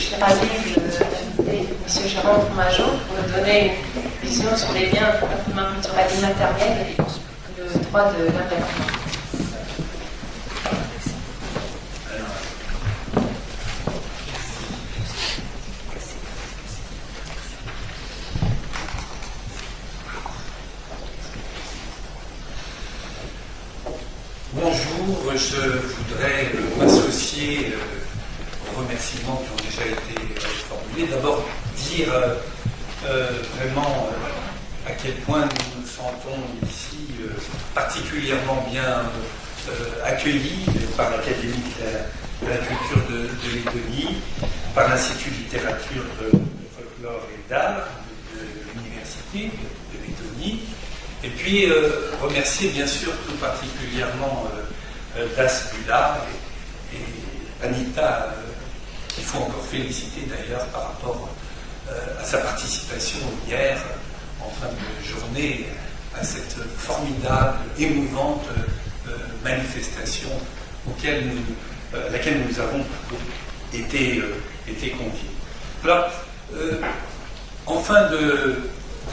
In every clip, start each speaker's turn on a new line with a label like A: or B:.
A: suis ravie d'inviter M. Jérôme Fromageau pour nous donner une vision sur les liens entre patrimoine culturel immatériel et le droit de l'environnement.
B: Bonjour, je voudrais m'associer aux remerciements qui ont déjà été formulés. D'abord, dire vraiment à quel point nous nous sentons ici particulièrement bien accueillis par l'Académie de la culture de Lettonie, par l'Institut de littérature, de folklore et d'art de l'Université de Lettonie. Et puis, remercier bien sûr tout particulièrement Das Bula et Anita, qu'il faut encore féliciter d'ailleurs par rapport à sa participation hier, en fin de journée, à cette formidable, émouvante manifestation à laquelle nous avons été conviés. Alors, en fin de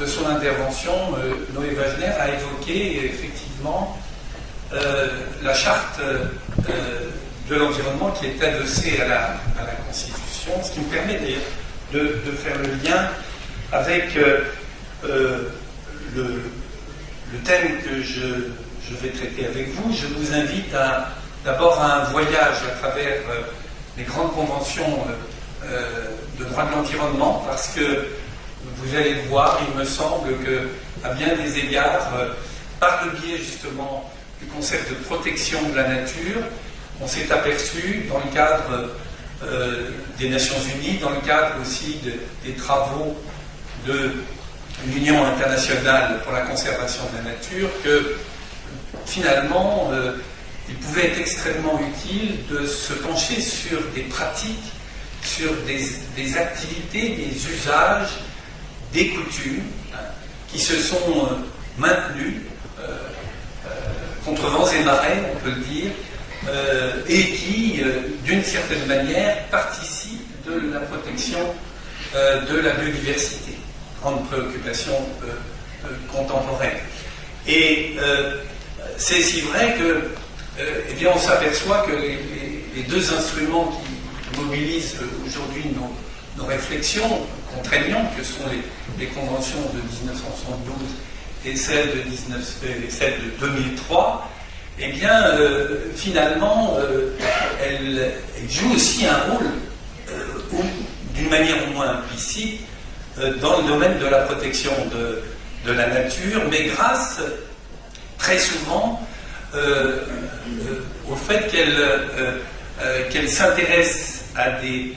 B: son intervention, Noé Wagner a évoqué effectivement la charte de l'environnement qui est adossée à la Constitution, ce qui me permet d'ailleurs de faire le lien avec le thème que je vais traiter avec vous. Je vous invite d'abord à un voyage à travers les grandes conventions de droit de l'environnement, parce que vous allez le voir, il me semble qu'à bien des égards, par le biais justement du concept de protection de la nature, on s'est aperçu dans le cadre des Nations Unies, dans le cadre aussi des travaux de l'Union internationale pour la conservation de la nature, que finalement, il pouvait être extrêmement utile de se pencher sur des pratiques, sur des activités, des usages, des coutumes qui se sont maintenues contre vents et marées, on peut le dire, et qui, d'une certaine manière, participent de la protection de la biodiversité, grande préoccupation contemporaine. Et c'est si vrai que, eh bien, on s'aperçoit que les deux instruments qui mobilisent aujourd'hui nos réflexions contraignantes, que sont les conventions de 1972 et celles de 2003, eh bien, finalement, elles jouent aussi un rôle, d'une manière au moins implicite, dans le domaine de la protection de la nature, mais grâce, très souvent, au fait qu'elles s'intéressent à des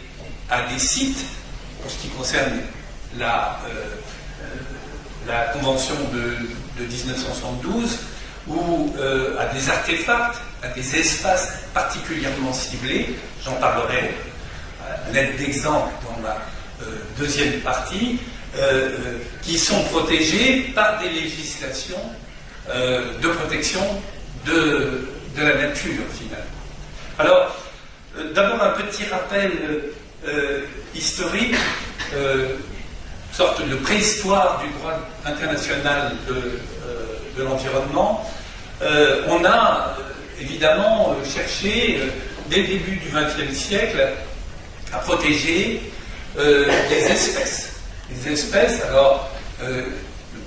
B: sites, pour ce qui concerne la Convention de 1972, ou à des artefacts, à des espaces particulièrement ciblés. J'en parlerai à l'aide d'exemples dans la deuxième partie, qui sont protégés par des législations de protection de la nature, finalement. Alors, d'abord un petit rappel historique, sorte de préhistoire du droit international de l'environnement. On a évidemment cherché, dès le début du XXe siècle, à protéger des espèces. Les espèces, alors, le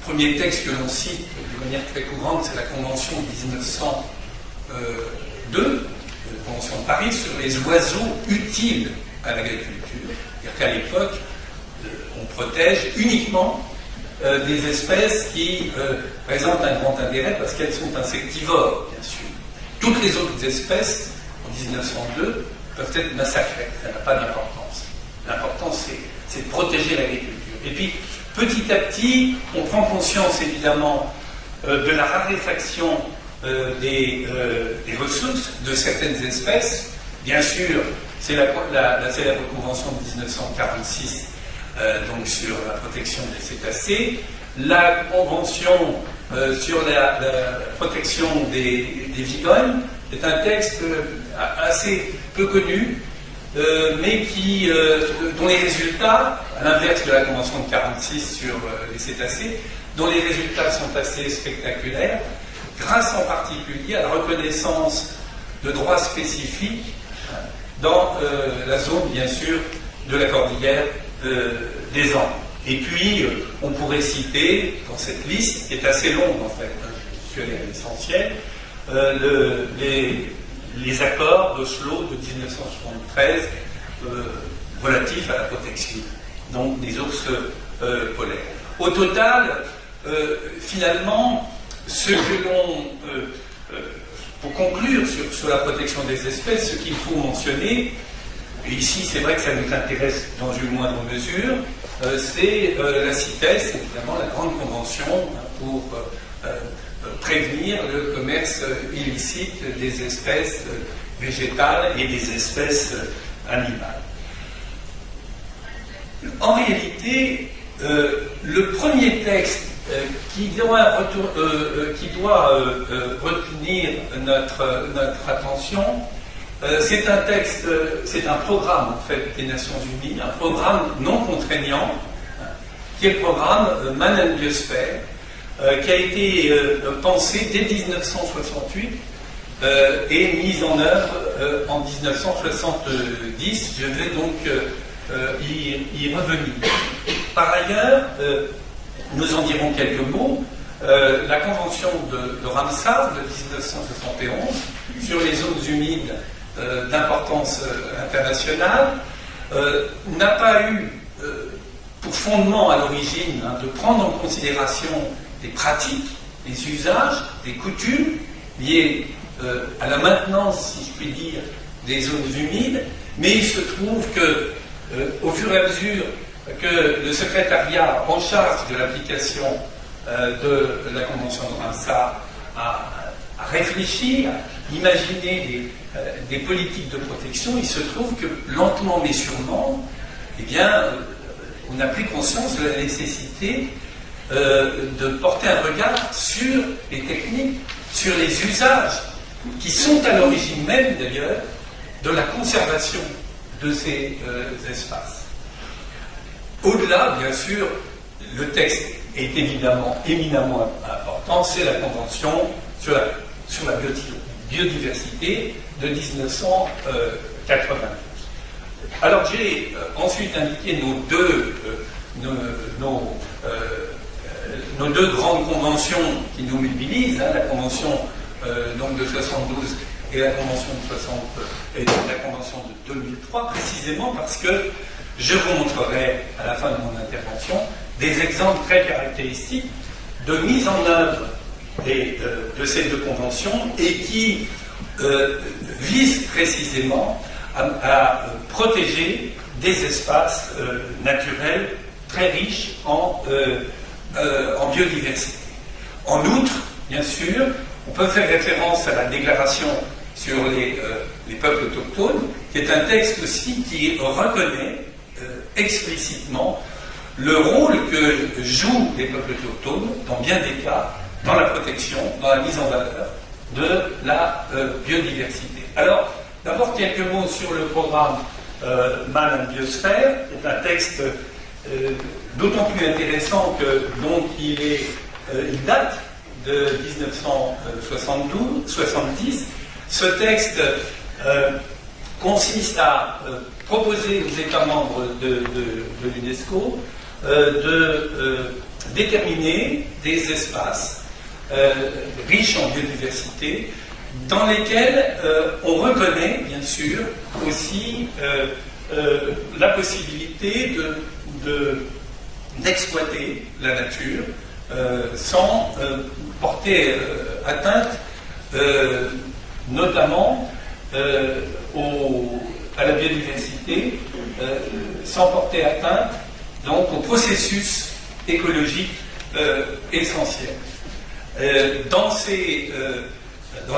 B: premier texte que l'on cite de manière très courante, c'est la Convention de 1902, la Convention de Paris, sur les oiseaux utiles à l'agriculture. C'est-à-dire qu'à l'époque, on protège uniquement des espèces qui présentent un grand intérêt parce qu'elles sont insectivores, bien sûr. Toutes les autres espèces, en 1902, peuvent être massacrées. Ça n'a pas d'importance. L'important, c'est de protéger l'agriculture. Et puis, petit à petit, on prend conscience, évidemment, de la raréfaction des ressources de certaines espèces. Bien sûr, c'est la célèbre convention de 1946, donc sur la protection des cétacés, la convention sur la protection des vigognes est un texte assez peu connu, mais dont les résultats, à l'inverse de la Convention de 1946 sur les cétacés, dont les résultats sont assez spectaculaires, grâce en particulier à la reconnaissance de droits spécifiques dans la zone, bien sûr, de la cordillère des Andes. Et puis, on pourrait citer, dans cette liste, qui est assez longue en fait, je suis allé à l'essentiel, les accords d'Oslo de 1973 relatifs à la protection donc, des ours polaires. Au total, finalement, ce que l'on... pour conclure sur la protection des espèces, ce qu'il faut mentionner, et ici c'est vrai que ça nous intéresse dans une moindre mesure, c'est la CITES, évidemment la grande convention pour prévenir le commerce illicite des espèces végétales et des espèces animales. En réalité, le premier texte qui doit retenir notre attention, c'est un texte, c'est un programme en fait des Nations Unies, un programme non contraignant, qui est le programme Man and Biosphere, qui a été pensé dès 1968 et mis en œuvre en 1970. Je vais donc y revenir. Par ailleurs, nous en dirons quelques mots. La Convention de Ramsar de 1971 sur les zones humides d'importance internationale n'a pas eu pour fondement à l'origine de prendre en considération des pratiques, des usages, des coutumes liés à la maintenance, si je puis dire, des zones humides, mais il se trouve que au fur et à mesure que le secrétariat en charge de l'application de la Convention de Ramsar a réfléchi, a imaginé des politiques de protection, il se trouve que lentement mais sûrement, eh bien, on a pris conscience de la nécessité de porter un regard sur les techniques, sur les usages qui sont à l'origine même d'ailleurs de la conservation de ces espaces. Au-delà, bien sûr, le texte est évidemment éminemment important, c'est la Convention sur la biodiversité de 1992. Alors j'ai ensuite indiqué nos deux grandes conventions qui nous mobilisent, la Convention donc de 72 et la Convention de 2003, précisément parce que je vous montrerai à la fin de mon intervention des exemples très caractéristiques de mise en œuvre de ces deux conventions et qui visent précisément à protéger des espaces naturels très riches en biodiversité. En outre, bien sûr, on peut faire référence à la déclaration sur les peuples autochtones, qui est un texte aussi qui reconnaît explicitement le rôle que jouent les peuples autochtones, dans bien des cas, dans la protection, dans la mise en valeur de la biodiversité. Alors, d'abord quelques mots sur le programme Man and Biosphere, qui est un texte d'autant plus intéressant que donc il date de 1970. Ce texte consiste à proposer aux États membres de l'UNESCO de déterminer des espaces riches en biodiversité dans lesquels on reconnaît bien sûr aussi la possibilité d'exploiter la nature sans porter atteinte notamment à la biodiversité, sans porter atteinte donc au processus écologique essentiel. Dans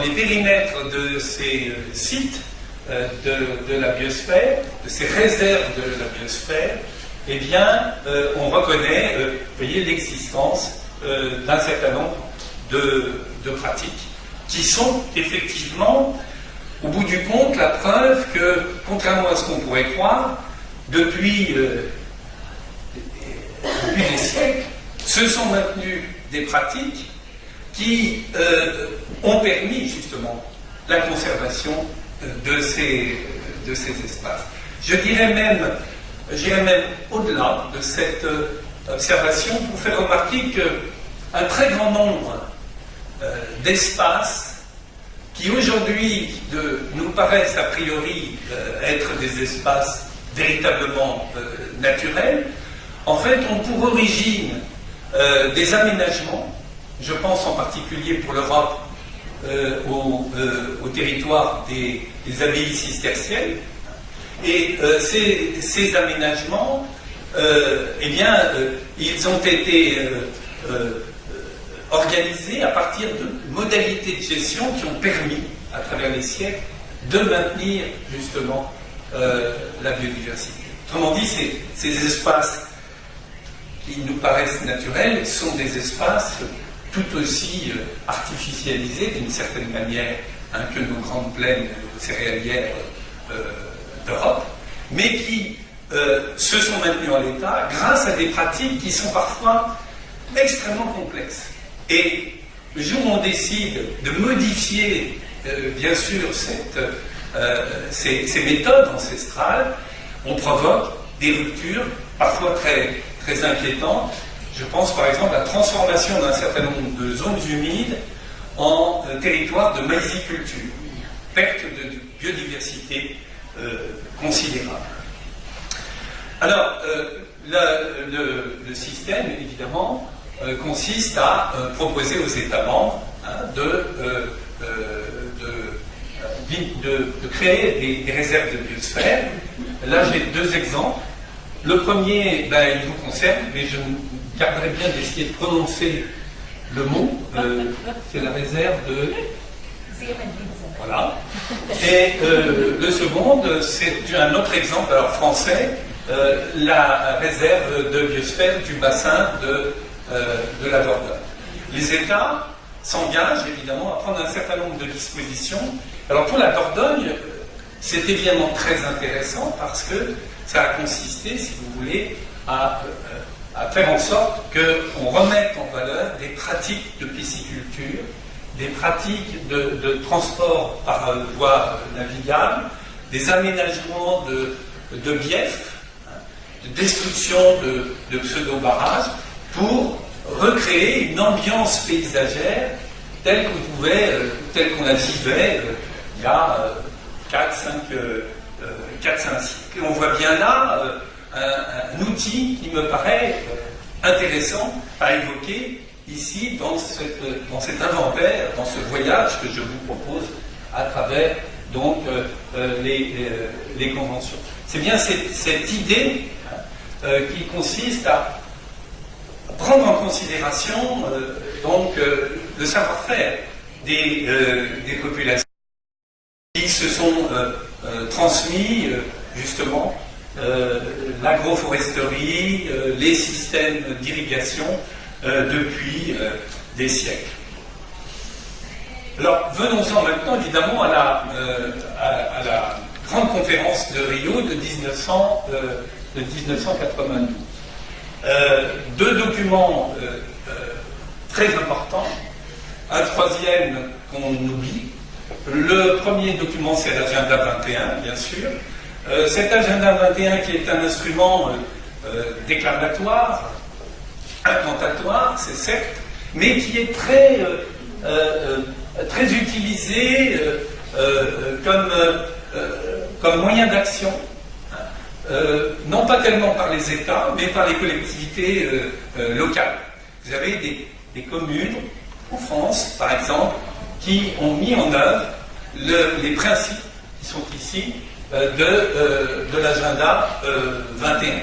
B: les périmètres de ces sites de la biosphère, de ces réserves de la biosphère, eh bien, on reconnaît, voyez, l'existence d'un certain nombre de pratiques qui sont effectivement au bout du compte la preuve que, contrairement à ce qu'on pourrait croire, depuis des siècles, se sont maintenues des pratiques qui ont permis justement la conservation de ces espaces. J'irais même au-delà de cette observation pour faire remarquer qu'un très grand nombre d'espaces qui aujourd'hui nous paraissent a priori être des espaces véritablement naturels, en fait ont pour origine des aménagements. Je pense en particulier pour l'Europe au territoire des abbayes cisterciennes. Et ces aménagements, ils ont été organisés à partir de modalités de gestion qui ont permis, à travers les siècles, de maintenir justement la biodiversité. Autrement dit, ces espaces qui nous paraissent naturels sont des espaces tout aussi artificialisés d'une certaine manière que nos grandes plaines céréalières d'Europe, mais qui se sont maintenus en l'état grâce à des pratiques qui sont parfois extrêmement complexes. Et le jour où on décide de modifier, bien sûr, ces méthodes ancestrales, on provoque des ruptures, parfois très, très inquiétantes. Je pense par exemple à la transformation d'un certain nombre de zones humides en territoires de maïsiculture, perte de biodiversité considérable. Alors, le système, évidemment, consiste à proposer aux États membres de créer des réserves de biosphère. Là, j'ai deux exemples. Le premier, il vous concerne, mais je garderai bien d'essayer de prononcer le mot. C'est la réserve de... Voilà. Et le second, c'est un autre exemple, alors français, la réserve de biosphère du bassin de la Dordogne. Les États s'engagent évidemment à prendre un certain nombre de dispositions. Alors pour la Dordogne, c'est évidemment très intéressant parce que ça a consisté, si vous voulez, à faire en sorte qu'on remette en valeur des pratiques de pisciculture, des pratiques de transport par voie navigable, des aménagements de biefs, de destruction de pseudo-barrages, pour recréer une ambiance paysagère telle qu'on la vivait il y a 4-5 siècles. Et on voit bien là un outil qui me paraît intéressant à évoquer ici dans cet inventaire, dans ce voyage que je vous propose à travers donc les conventions. C'est bien cette idée qui consiste à prendre en considération le savoir-faire des populations qui se sont transmis justement l'agroforesterie, les systèmes d'irrigation depuis des siècles. Alors venons-en maintenant évidemment à la grande conférence de Rio de 1992. Deux documents très importants, un troisième qu'on oublie. Le premier document, c'est l'agenda 21, bien sûr. Cet agenda 21 qui est un instrument déclamatoire, implantatoire, c'est certes, mais qui est très utilisé comme moyen d'action. Non pas tellement par les États, mais par les collectivités locales. Vous avez des communes, en France, par exemple, qui ont mis en œuvre les principes qui sont ici de l'agenda 21.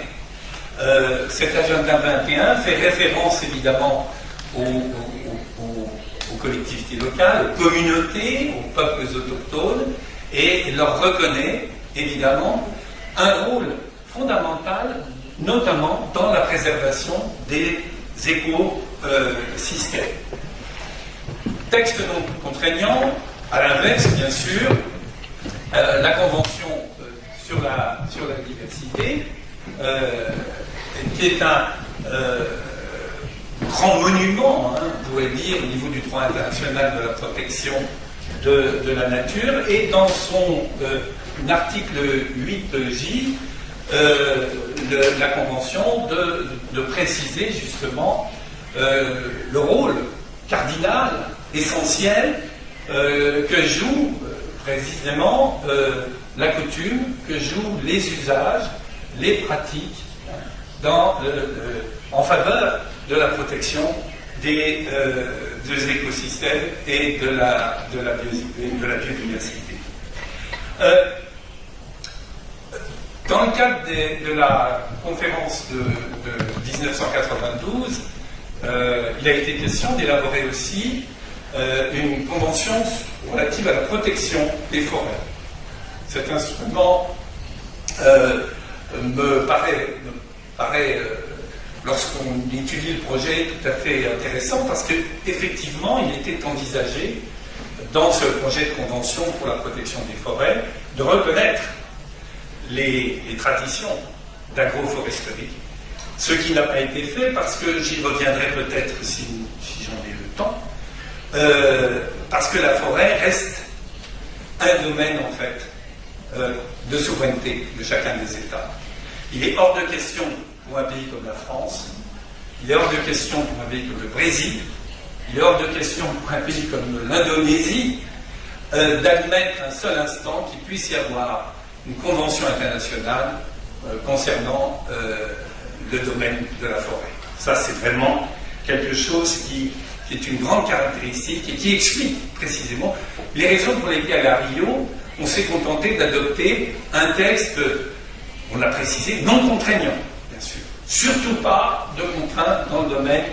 B: Cet agenda 21 fait référence évidemment aux collectivités locales, aux communautés, aux peuples autochtones, et leur reconnaît évidemment un rôle fondamental, notamment dans la préservation des écosystèmes. Texte donc contraignant, à l'inverse, bien sûr, la Convention sur la diversité, qui est un grand monument, hein, on pourrait dire, au niveau du droit international de la protection de la nature, et dans son article 8J, la Convention de préciser justement le rôle cardinal, essentiel, que joue précisément la coutume, que jouent les usages, les pratiques en faveur de la protection des écosystèmes et de la biodiversité. Dans le cadre de la conférence de 1992, il a été question d'élaborer aussi une convention relative à la protection des forêts. Cet instrument me paraît lorsqu'on étudie le projet, tout à fait intéressant, parce qu'effectivement, il était envisagé, dans ce projet de convention pour la protection des forêts, de reconnaître les traditions d'agroforesterie, ce qui n'a pas été fait, parce que j'y reviendrai peut-être si j'en ai le temps, parce que la forêt reste un domaine, en fait, de souveraineté de chacun des États. Il est hors de question pour un pays comme la France, il est hors de question pour un pays comme le Brésil, il est hors de question pour un pays comme l'Indonésie d'admettre un seul instant qu'il puisse y avoir une convention internationale concernant le domaine de la forêt. Ça, c'est vraiment quelque chose qui est une grande caractéristique et qui explique précisément les raisons pour lesquelles à Rio, on s'est contenté d'adopter un texte, on l'a précisé, non contraignant. Surtout pas de contraintes dans le domaine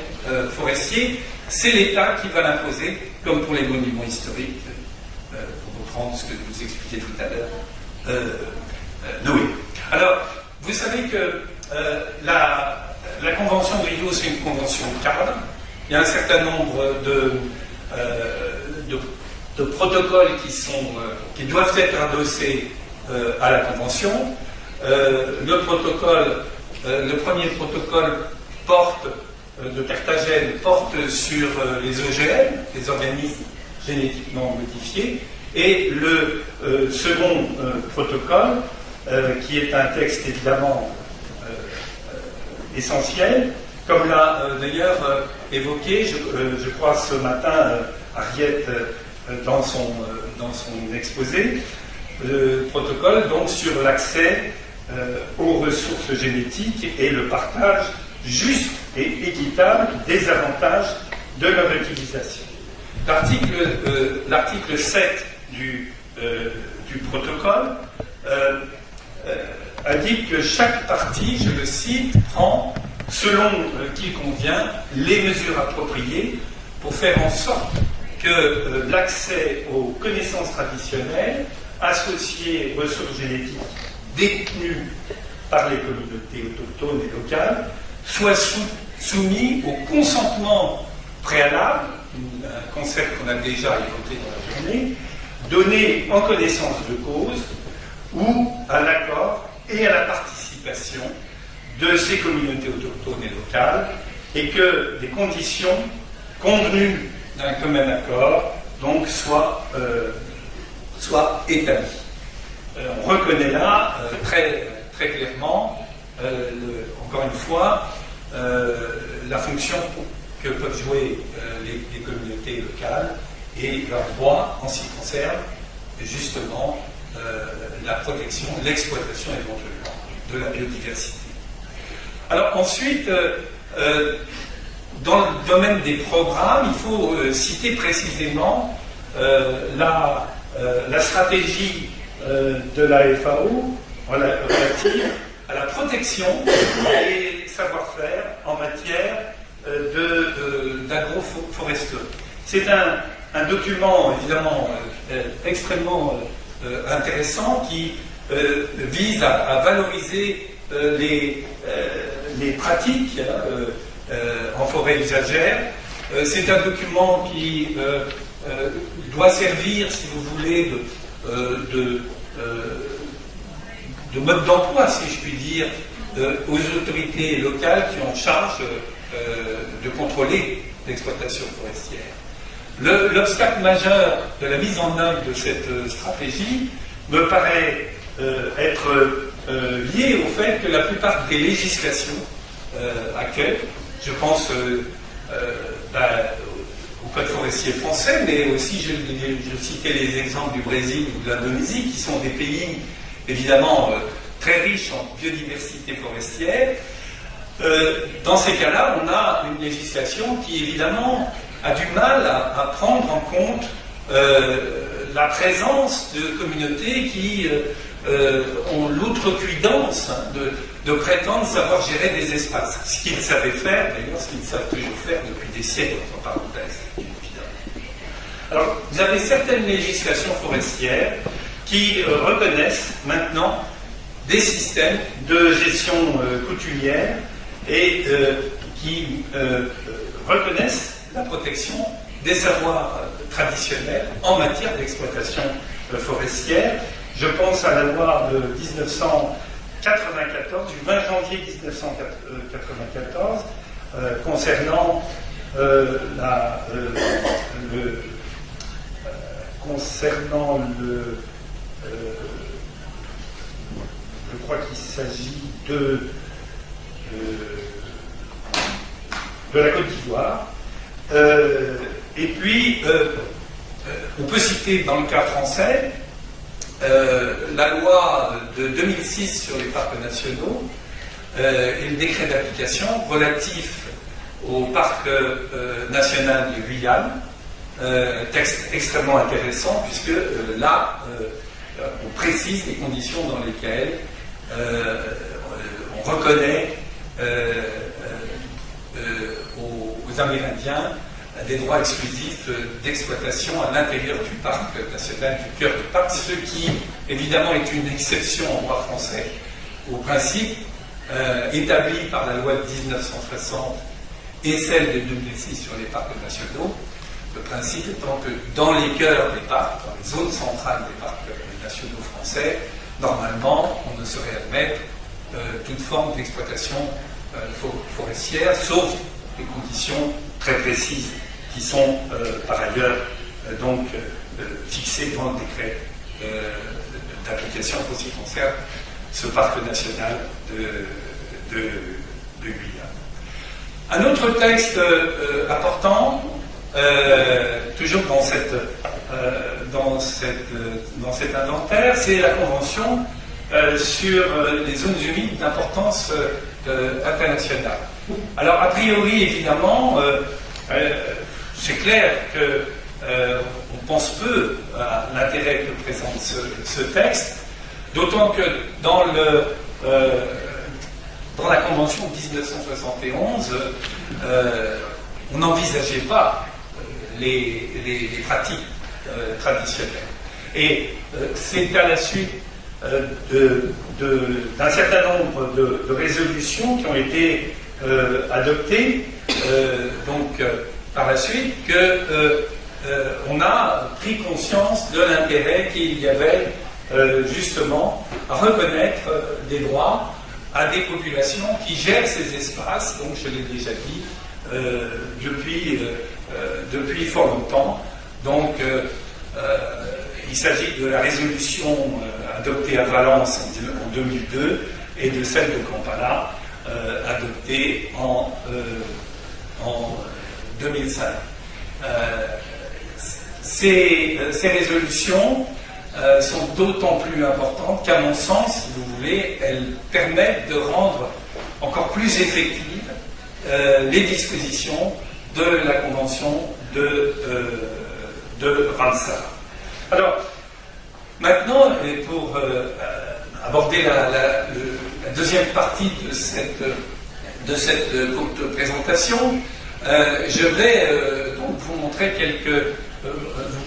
B: forestier. C'est l'État qui va l'imposer, comme pour les monuments historiques, pour reprendre ce que je vous expliquais tout à l'heure, Noé. Alors, vous savez que la Convention de Rio, c'est une convention cadre. Il y a un certain nombre de protocoles qui doivent être adossés à la Convention. Le premier protocole de Carthagène porte sur les OGM, les organismes génétiquement modifiés, et le second protocole, qui est un texte évidemment essentiel, comme l'a d'ailleurs évoqué, je crois ce matin, Ariette dans son exposé, le protocole donc sur l'accès aux ressources génétiques et le partage juste et équitable des avantages de leur utilisation. L'article 7 du protocole indique que chaque partie, je le cite, prend, selon qu'il convient, les mesures appropriées pour faire en sorte que l'accès aux connaissances traditionnelles associées aux ressources génétiques détenues par les communautés autochtones et locales soit soumis au consentement préalable, un concept qu'on a déjà évoqué dans la journée, donné en connaissance de cause ou à l'accord et à la participation de ces communautés autochtones et locales, et que des conditions convenues d'un commun accord donc soient établies. On reconnaît là très clairement, encore une fois, la fonction que peuvent jouer les communautés locales et leur droit en ce qui concerne justement la protection, l'exploitation éventuellement de la biodiversité. Alors ensuite, dans le domaine des programmes, il faut citer précisément la stratégie de la FAO relative à la protection des savoir-faire en matière d'agroforesterie. C'est un document évidemment extrêmement intéressant qui vise à valoriser les pratiques en forêt usagère. C'est un document qui doit servir, si vous voulez, de mode d'emploi, si je puis dire, aux autorités locales qui ont en charge de contrôler l'exploitation forestière. L'obstacle majeur de la mise en œuvre de cette stratégie me paraît être lié au fait que la plupart des législations actuelles, je pense au Code forestier français, mais aussi je citais les exemples du Brésil ou de l'Indonésie, qui sont des pays évidemment très riches en biodiversité forestière. Dans ces cas-là, on a une législation qui évidemment a du mal à prendre en compte la présence de communautés qui ont l'outrecuidance de prétendre savoir gérer des espaces. Ce qu'ils savaient faire, d'ailleurs, ce qu'ils savent toujours faire depuis des siècles, entre parenthèses, évidemment. Alors, vous avez certaines législations forestières qui reconnaissent maintenant des systèmes de gestion coutumière et qui reconnaissent la protection des savoirs traditionnels en matière d'exploitation forestière. Je pense à la loi de 1994, du 20 janvier 1994, concernant je crois qu'il s'agit de la Côte d'Ivoire. Et puis, on peut citer dans le cas français la loi de 2006 sur les parcs nationaux et le décret d'application relatif au parc national de Guyane. Texte extrêmement intéressant puisque là, on précise les conditions dans lesquelles on reconnaît aux Amérindiens des droits exclusifs d'exploitation à l'intérieur du parc national, du cœur du parc, ce qui évidemment est une exception en droit français au principe établi par la loi de 1960 et celle de 2006 sur les parcs nationaux. Le principe étant que dans les cœurs des parcs, dans les zones centrales des parcs nationaux français, normalement, on ne saurait admettre toute forme d'exploitation forestière, sauf des conditions très précises qui sont par ailleurs donc fixées dans le décret d'application pour ce qui concerne ce parc national de Guyane. Un autre texte important, toujours dans cet inventaire, c'est la Convention sur les zones humides d'importance internationale. Alors, a priori, évidemment, c'est clair qu'on pense peu à l'intérêt que présente ce texte, d'autant que dans la Convention de 1971, on n'envisageait pas les pratiques traditionnelles. Et c'est à la suite d'un certain nombre de résolutions qui ont été adoptées par la suite qu'on a pris conscience de l'intérêt qu'il y avait justement à reconnaître des droits à des populations qui gèrent ces espaces, donc je l'ai déjà dit, depuis fort longtemps. Donc il s'agit de la résolution adoptée à Valence en 2002 et de celle de Kampala adoptée en 2005. Ces résolutions sont d'autant plus importantes qu'à mon sens, si vous voulez, elles permettent de rendre encore plus effectives les dispositions de la Convention de Ramsar. Alors, maintenant, et pour aborder la deuxième partie de cette courte présentation, je vais donc vous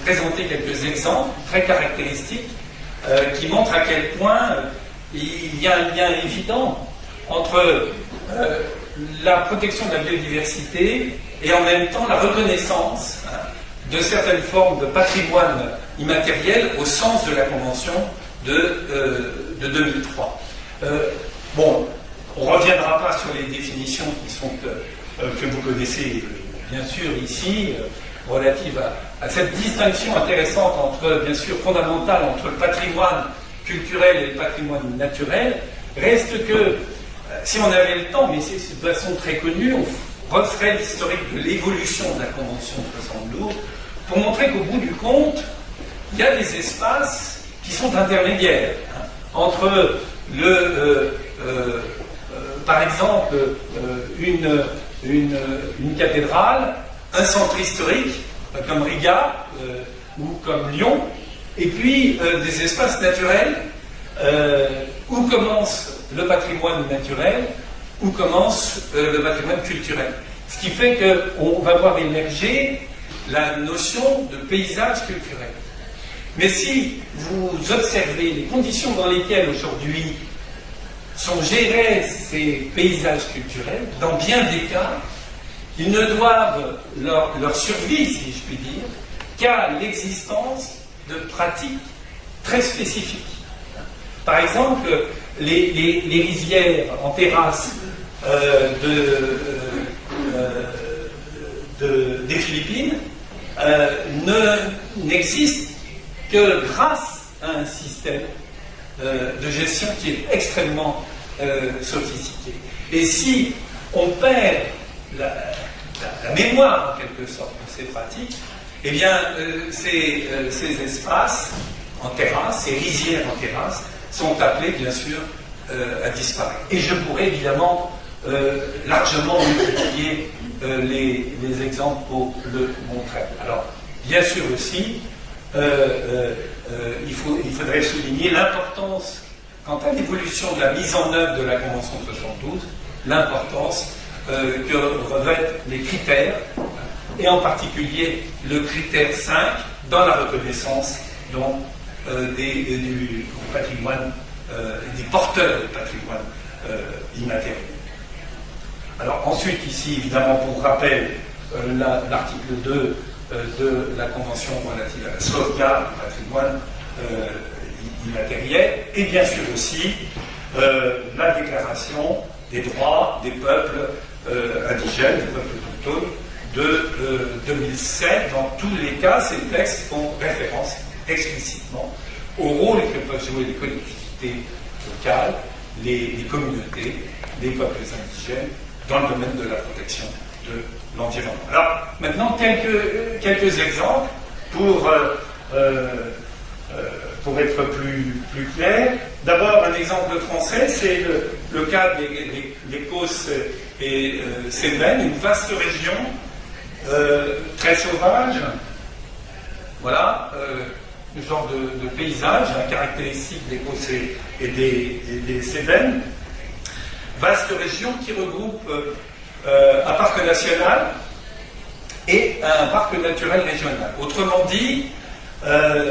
B: présenter quelques exemples très caractéristiques qui montrent à quel point il y a un lien évident entre la protection de la biodiversité et en même temps la reconnaissance de certaines formes de patrimoine immatériel au sens de la Convention de 2003. Bon, on ne reviendra pas sur les définitions qui sont, que vous connaissez bien sûr ici, relatives à cette distinction intéressante entre, bien sûr, fondamentale entre le patrimoine culturel et le patrimoine naturel. Reste que, si on avait le temps, mais c'est de façon très connue, on referait l'historique de l'évolution de la Convention de 72 pour montrer qu'au bout du compte, il y a des espaces qui sont intermédiaires entre par exemple, une cathédrale, un centre historique, comme Riga ou comme Lyon, et puis des espaces naturels où commence le patrimoine naturel, où commence le patrimoine culturel. Ce qui fait qu'on va voir émerger la notion de paysage culturel. Mais si vous observez les conditions dans lesquelles aujourd'hui sont gérés ces paysages culturels, dans bien des cas, ils ne doivent leur survie, si je puis dire, qu'à l'existence de pratiques très spécifiques. Par exemple, les rizières en terrasse des Philippines n'existent que grâce à un système de gestion qui est extrêmement sophistiqué. Et si on perd la mémoire, en quelque sorte, de ces pratiques, eh bien, ces espaces en terrasse, ces rizières en terrasse, sont appelés, bien sûr, à disparaître. Et je pourrais, évidemment, largement multiplier les exemples pour le montrer. Alors, bien sûr aussi, il faudrait souligner l'importance, quant à l'évolution de la mise en œuvre de la Convention de 72, l'importance que revêtent les critères, et en particulier le critère 5 dans la reconnaissance du patrimoine, des porteurs du patrimoine immatériel. Alors ensuite, ici, évidemment, pour rappel, l'article 2 de la Convention relative à la sauvegarde du patrimoine immatériel, et bien sûr aussi la Déclaration des droits des peuples indigènes, des peuples autochtones de 2007. Dans tous les cas, ces textes font référence explicitement au rôle que peuvent jouer les collectivités locales, les communautés, les peuples indigènes dans le domaine de la protection de l'environnement. Alors, maintenant, quelques exemples pour être plus clair. D'abord, un exemple français, c'est le cas des Causses et Cévennes, une vaste région très sauvage. Voilà, le genre de paysage, caractéristique des Causses et des Cévennes. Vaste région qui regroupe un parc national et un parc naturel régional. Autrement dit,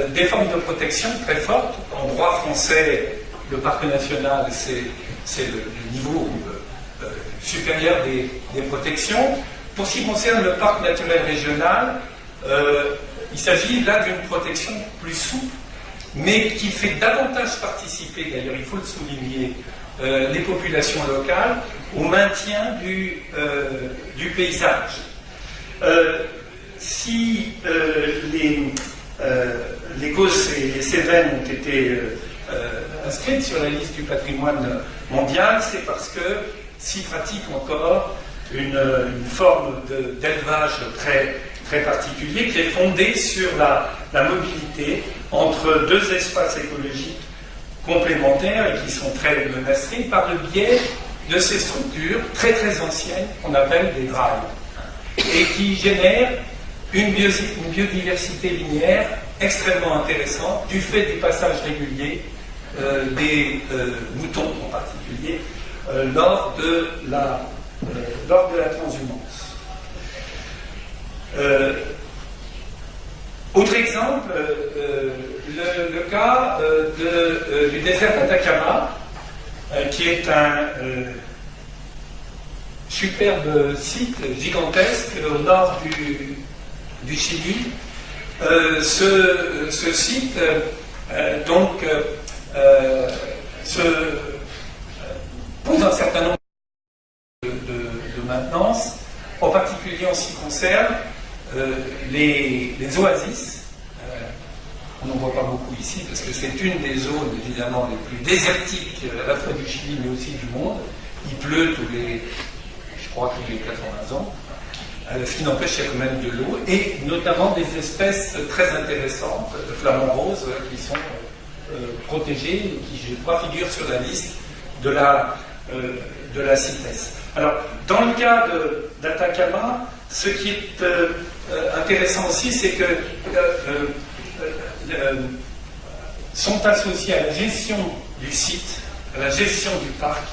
B: des formes de protection très fortes. En droit français, le parc national, c'est le niveau supérieur des protections. Pour ce qui concerne le parc naturel régional, il s'agit là d'une protection plus souple, mais qui fait davantage participer, d'ailleurs il faut le souligner, les populations locales au maintien du paysage. Si les Causses et les Cévennes ont été inscrites sur la liste du patrimoine mondial, c'est parce que s'y pratique encore une forme d'élevage très particulier qui est fondée sur la mobilité entre deux espaces écologiques complémentaires et qui sont très menacés par le biais de ces structures très anciennes qu'on appelle des drives et qui génèrent une biodiversité linéaire extrêmement intéressante du fait des passages réguliers des moutons en particulier lors de la transhumance. Autre exemple, le cas du désert d'Atacama, qui est un superbe site gigantesque au nord du Chili. Ce site se pose un certain nombre de maintenance, en particulier en ce qui concerne les oasis. On n'en voit pas beaucoup ici parce que c'est une des zones évidemment les plus désertiques à la fois du Chili mais aussi du monde. Il pleut je crois tous les 80 ans, ce qui n'empêche qu'il y a quand même de l'eau et notamment des espèces très intéressantes de flamants roses qui sont protégées et qui, je crois, figurent sur la liste de la CITES. Alors, dans le cas d'Atacama, ce qui est intéressant aussi, c'est que sont associés à la gestion du site, à la gestion du parc,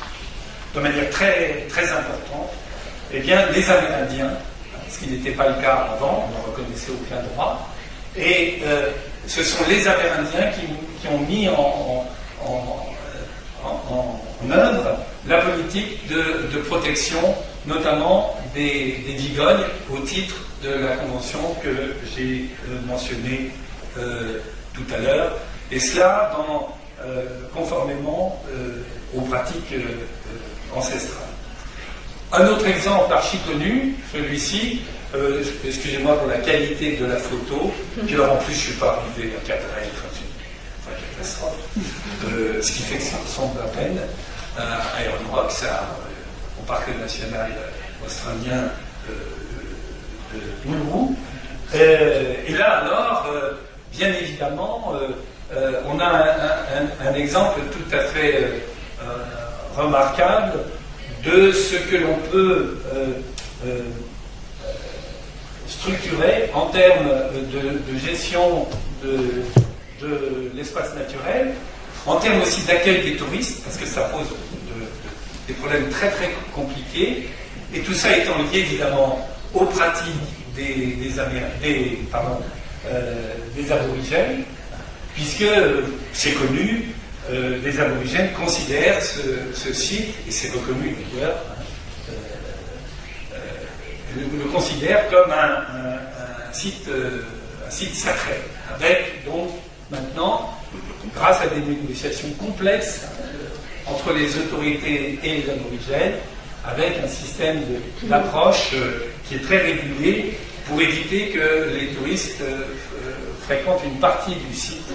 B: de manière très, très importante, eh bien, les Amérindiens, ce qui n'était pas le cas avant, on ne reconnaissait aucun droit, et ce sont les Amérindiens qui ont mis en œuvre la politique de protection, notamment des vigognes, au titre de la convention que j'ai mentionnée tout à l'heure, et cela conformément aux pratiques ancestrales. Un autre exemple archi connu, celui-ci, excusez-moi pour la qualité de la photo, puis alors en plus je ne suis pas arrivé à cadrer, enfin catastrophe, ce qui fait que ça ressemble à peine à Iron Rock, au parc national australien de Uluru. Et là alors, bien évidemment, on a un exemple tout à fait remarquable de ce que l'on peut structurer en termes de gestion de l'espace naturel, en termes aussi d'accueil des touristes, parce que ça pose des problèmes très très compliqués, et tout ça étant lié évidemment aux pratiques des aborigènes, puisque c'est connu, les aborigènes considèrent ce site, et c'est reconnu d'ailleurs, le considèrent comme un site sacré, avec donc maintenant, grâce à des négociations complexes entre les autorités et les aborigènes, avec un système d'approche qui est très régulé pour éviter que les touristes fréquentent une partie du site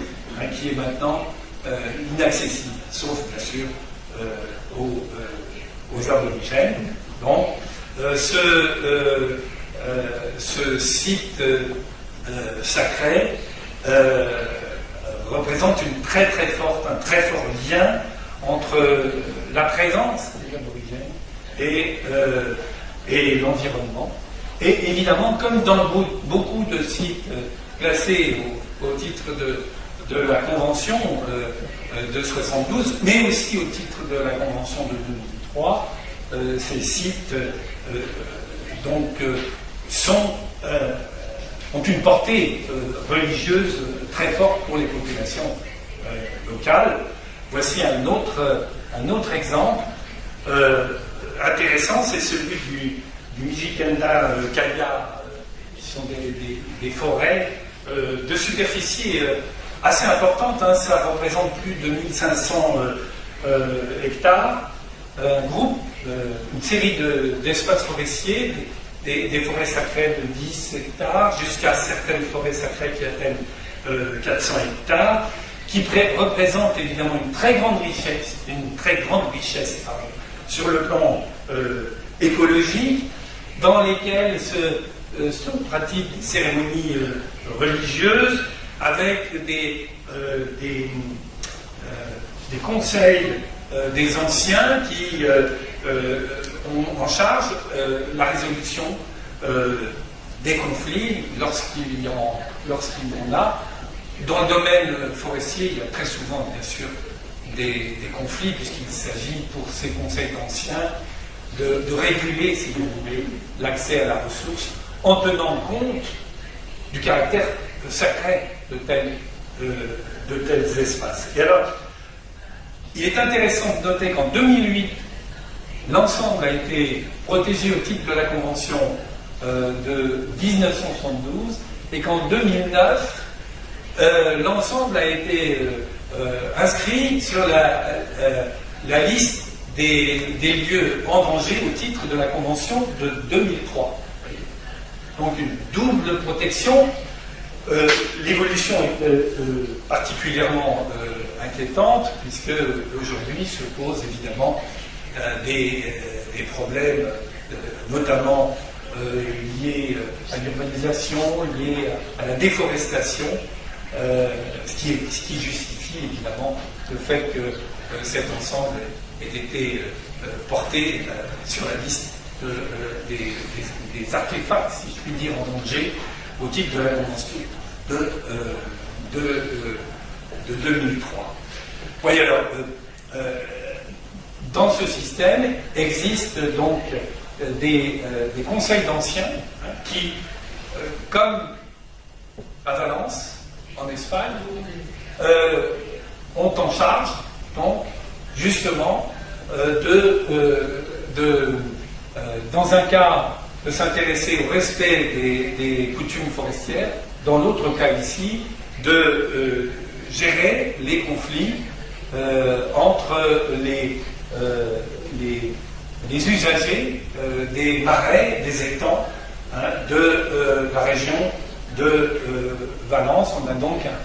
B: qui est maintenant inaccessible, sauf bien sûr aux aborigènes. Donc, ce site sacré représente un très fort lien entre la présence des aborigènes et l'environnement. Et évidemment, comme dans beaucoup de sites classés au titre de la Convention de 72, mais aussi au titre de la Convention de 2003, ces sites ont une portée religieuse très forte pour les populations locales. Voici un autre exemple intéressant, c'est celui du Mijikenda Kaya, qui sont des forêts de superficie assez importante, hein, ça représente plus de 1500 hectares, un groupe, une série d'espaces forestiers, des forêts sacrées de 10 hectares jusqu'à certaines forêts sacrées qui atteignent 400 hectares, qui représentent évidemment une très grande richesse sur le plan écologique, dans lesquelles se pratiquent des cérémonies religieuses avec des conseils des anciens qui ont en charge la résolution des conflits lorsqu'il y en a. Dans le domaine forestier, il y a très souvent, bien sûr, des conflits, puisqu'il s'agit pour ces conseils anciens de réguler, si vous voulez, l'accès à la ressource en tenant compte du caractère sacré de tels espaces. Et alors, il est intéressant de noter qu'en 2008, l'ensemble a été protégé au titre de la Convention de 1972 et qu'en 2009, l'ensemble a été inscrit sur la liste des lieux en danger au titre de la Convention de 2003. Donc une double protection. L'évolution est particulièrement inquiétante, puisque aujourd'hui se posent évidemment des problèmes, notamment liés à l'urbanisation, liés à la déforestation, ce qui justifie évidemment le fait que cet ensemble ait été porté sur la liste des artefacts, si je puis dire, en danger au titre de la Convention de 2003. Oui, alors, dans ce système existent donc des conseils d'anciens qui, comme à Valence, en Espagne, ont en charge, donc, justement, dans un cas, de s'intéresser au respect des coutumes forestières, dans l'autre cas ici, de gérer les conflits entre les usagers des marais, des étangs de la région de Valence. On a donc un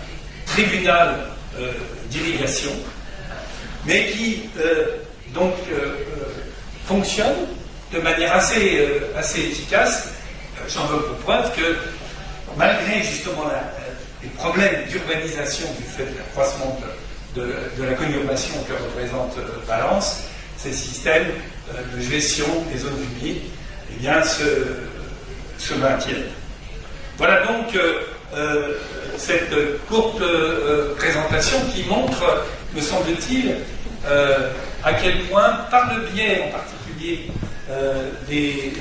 B: tribunal d'irrigation, mais qui fonctionne de manière assez efficace. J'en veux pour preuve que malgré justement les problèmes d'urbanisation du fait de l'accroissement de la conurbation que représente Valence, ces systèmes de gestion des zones humides se maintiennent. Voilà donc cette courte présentation qui montre, me semble-t-il, à quel point, par le biais en particulier des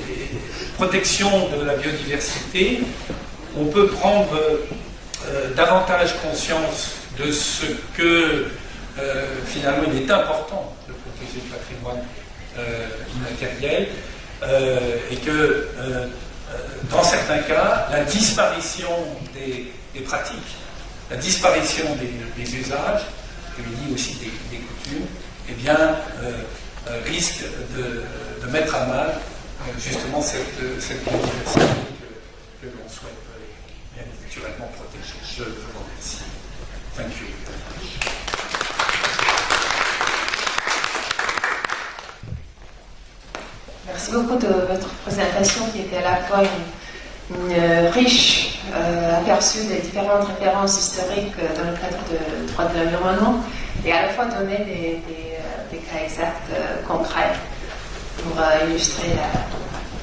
B: protections de la biodiversité, on peut prendre davantage conscience de ce que finalement il est important de protéger le patrimoine immatériel et que dans certains cas, la disparition des pratiques, la disparition des usages, je l'ai dit aussi des coutumes, eh bien, risque de mettre à mal justement cette biodiversité que l'on souhaite bien naturellement protéger. Je vous remercie. Thank you.
A: Merci beaucoup de votre présentation qui était à la fois une riche aperçu des différentes références historiques dans le cadre du droit de l'environnement et à la fois donner des cas exacts, concrets pour illustrer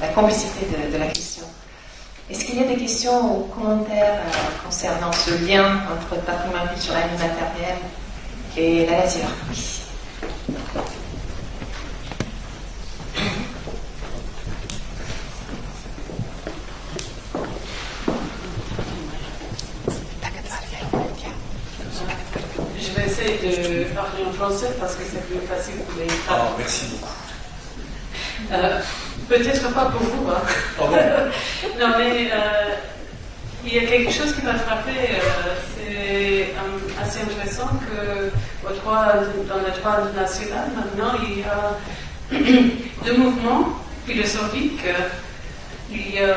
A: la complexité de la question. Est-ce qu'il y a des questions ou commentaires concernant ce lien entre le patrimoine culturel immatériel et la nature?
C: Je vais essayer de parler en français parce que c'est plus facile pour les femmes.
B: Oh, merci beaucoup.
C: Peut-être pas pour vous. Hein.
B: Oh bon.
C: Non, mais il y a quelque chose qui m'a frappé. C'est assez intéressant que dans le droit international, maintenant, il y a deux mouvements philosophiques. Il y a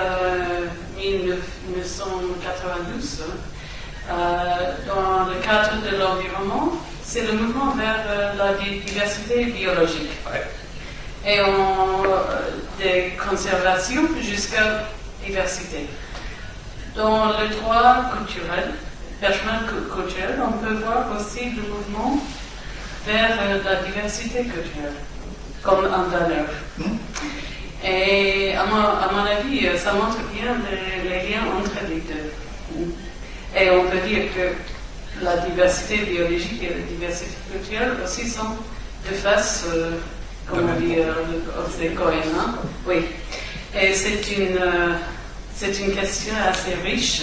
C: 1992, dans le cadre de l'environnement, c'est le mouvement vers la diversité biologique.
B: Ouais.
C: Et des conservations jusqu'à diversité. Dans le droit culturel, patrimoine culturel, on peut voir aussi le mouvement vers la diversité culturelle comme en valeur. Et à mon avis, ça montre bien les liens entre les deux. Et on peut dire que la diversité biologique et la diversité culturelle aussi sont deux faces. Comme on dit, c'est cohérent. Oui. Et c'est une question assez riche.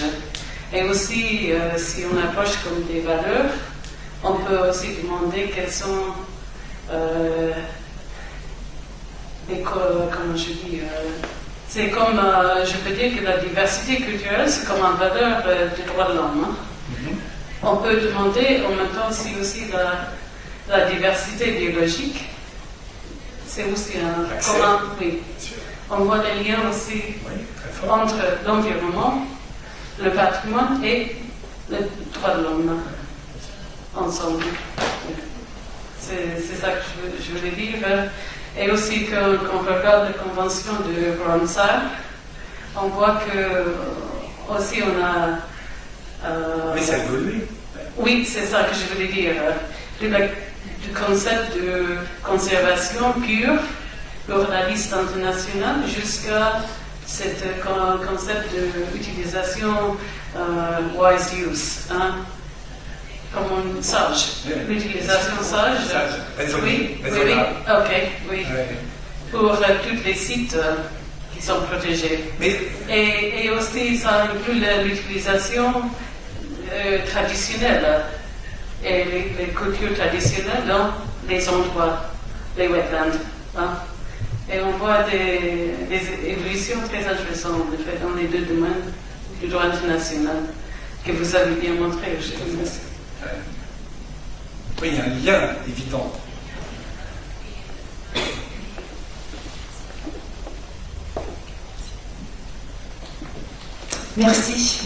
C: Et aussi, si on approche comme des valeurs, on peut aussi demander quelles sont comment je dis, c'est comme, je peux dire que la diversité culturelle, c'est comme une valeur du droit de l'homme. Hein? On peut demander en même temps si aussi la diversité biologique, c'est aussi un commun. Oui. On voit des liens aussi entre l'environnement, le patrimoine et le droit de l'homme ensemble. C'est ça que je voulais dire. Et aussi quand on regarde la convention de Ramsar, on voit que aussi on a...
B: Mais ça a évolué.
C: Oui, c'est ça que je voulais dire. Du concept de conservation pure pour la liste internationale jusqu'à ce concept d'utilisation wise use, hein, comme sage, l'utilisation sage. Oui, ok, oui. Pour tous les sites qui sont protégés. Et aussi, ça inclut l'utilisation traditionnelle et les cultures traditionnelles dans les endroits, les wetlands. Hein. Et on voit des évolutions très intéressantes en fait, dans les deux domaines du droit international que vous avez bien montré.
B: Oui, il y a un lien évident.
A: Merci.